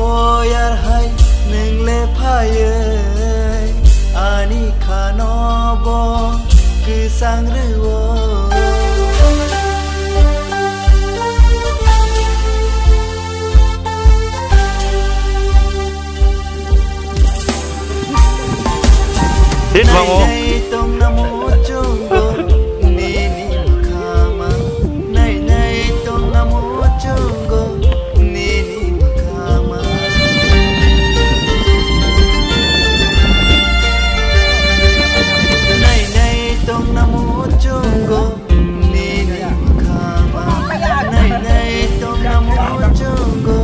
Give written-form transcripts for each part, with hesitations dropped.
boyar hai neng le phaye ani khano bo kisang ruo Dit bango. Tong namo chungo nini khama nai nai tong namo chungo nini khama nai nai tong namo chungo nini khama nai nai tong namo chungo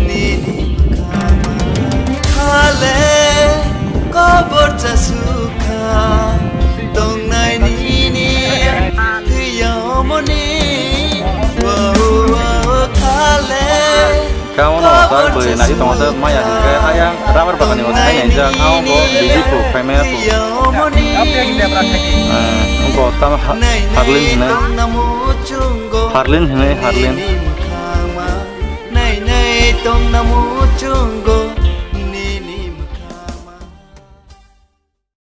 nini khama khale ko borcha sukha tong nai nini thiyomoni wo khale Kamu no tak beli nasi tomat maya ke ayang ramar bahkan yang saya yang kau go di situ kamera tu. Engkau tam Harlin ini. Nai nai tong namu chungo